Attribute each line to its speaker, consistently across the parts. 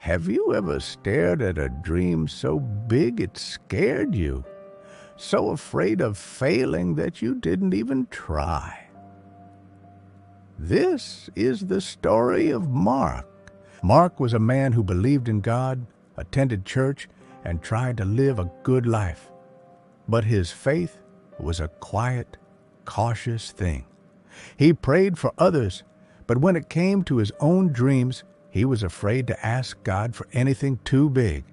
Speaker 1: Have you ever stared at a dream so big it scared you? So afraid of failing that you didn't even try? This is the story of Mark. Mark was a man who believed in God, attended church, and tried to live a good life. But his faith was a quiet, cautious thing. He prayed for others, but when it came to his own dreams, he was afraid to ask God for anything too big.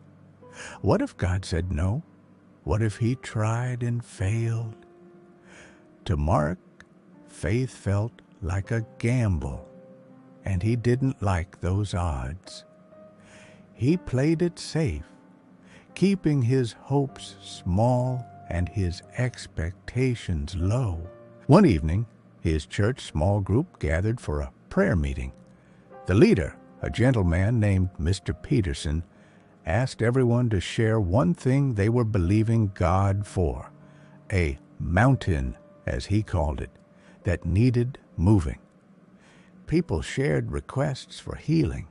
Speaker 1: What if God said no? What if he tried and failed? To Mark, faith felt like a gamble, and he didn't like those odds. He played it safe, keeping his hopes small and his expectations low. One evening, his church small group gathered for a prayer meeting. The leader, a gentleman named Mr. Peterson, asked everyone to share one thing they were believing God for, a mountain, as he called it, that needed moving. People shared requests for healing,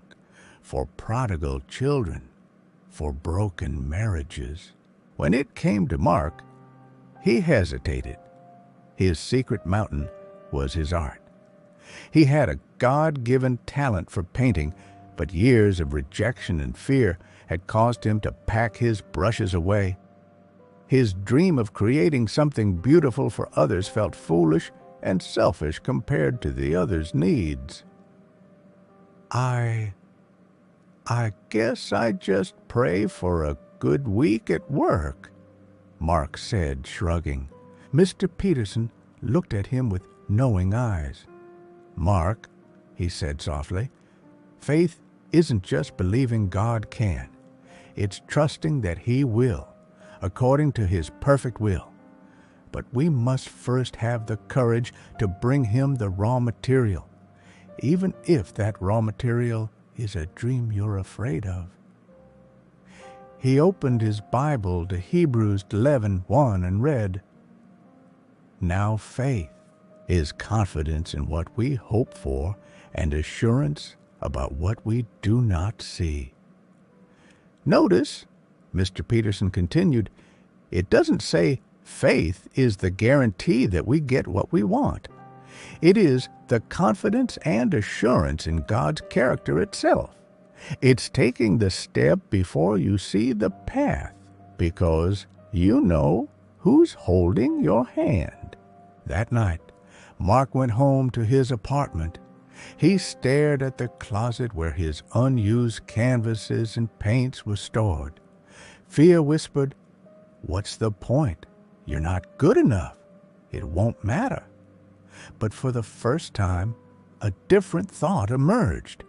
Speaker 1: for prodigal children, for broken marriages. When it came to Mark, he hesitated. His secret mountain was his art. He had a God-given talent for painting, but years of rejection and fear had caused him to pack his brushes away. His dream of creating something beautiful for others felt foolish and selfish compared to the others' needs. I guess I just pray for a good week at work, Mark said, shrugging. Mr. Peterson looked at him with knowing eyes. Mark, he said softly, faith isn't just believing God can. It's trusting that He will, according to His perfect will. But we must first have the courage to bring Him the raw material, even if that raw material is a dream you're afraid of. He opened his Bible to Hebrews 11:1 and read, "Now faith is confidence in what we hope for and assurance about what we do not see." Notice, Mr. Peterson continued, it doesn't say faith is the guarantee that we get what we want. It is the confidence and assurance in God's character itself. It's taking the step before you see the path, because you know who's holding your hand. That night, Mark went home to his apartment. He stared at the closet where his unused canvases and paints were stored. Fear whispered, "What's the point? You're not good enough. It won't matter." But for the first time, a different thought emerged.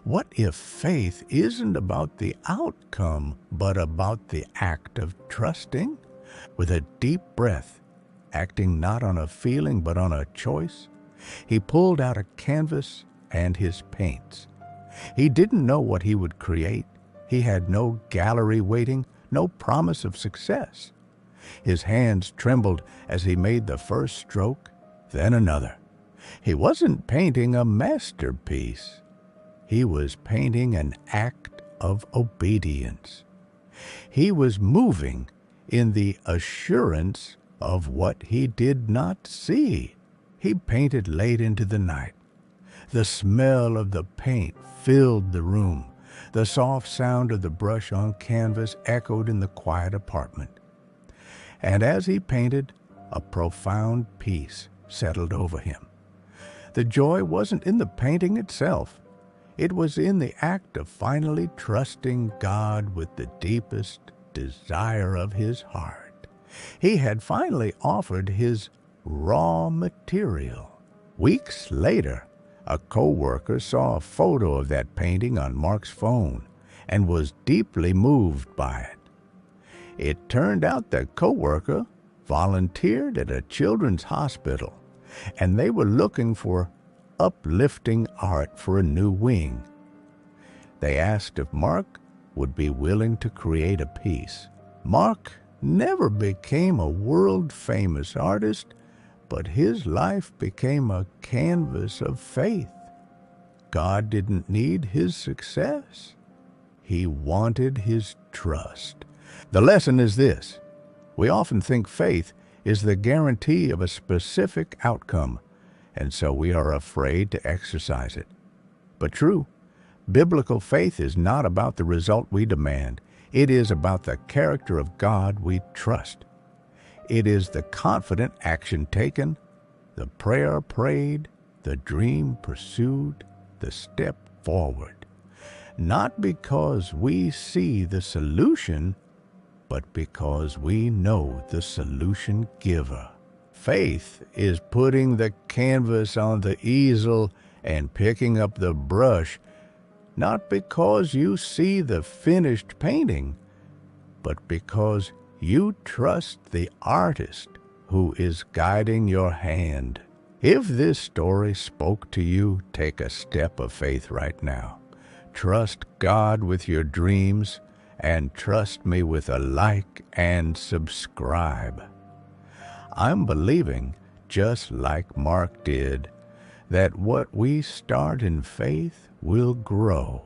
Speaker 1: What if faith isn't about the outcome, but about the act of trusting? With a deep breath, acting not on a feeling but on a choice, he pulled out a canvas and his paints. He didn't know what he would create. He had no gallery waiting, no promise of success. His hands trembled as he made the first stroke, then another. He wasn't painting a masterpiece. He was painting an act of obedience. He was moving in the assurance of what he did not see. He painted late into the night. The smell of the paint filled the room. The soft sound of the brush on canvas echoed in the quiet apartment. And as he painted, a profound peace settled over him. The joy wasn't in the painting itself. It was in the act of finally trusting God with the deepest desire of his heart. He had finally offered his raw material. Weeks later, a co-worker saw a photo of that painting on Mark's phone and was deeply moved by it. It turned out the co-worker volunteered at a children's hospital, and they were looking for uplifting art for a new wing. They asked if Mark would be willing to create a piece. Mark never became a world-famous artist, but his life became a canvas of faith. God didn't need his success. He wanted his trust. The lesson is this: we often think faith is the guarantee of a specific outcome, and so we are afraid to exercise it. But true, biblical faith is not about the result we demand. It is about the character of God we trust. It is the confident action taken, the prayer prayed, the dream pursued, the step forward. Not because we see the solution, but because we know the solution giver. Faith is putting the canvas on the easel and picking up the brush, not because you see the finished painting, but because you trust the artist who is guiding your hand. If this story spoke to you, take a step of faith right now. Trust God with your dreams, and trust me with a like and subscribe. I'm believing, just like Mark did, that what we start in faith will grow.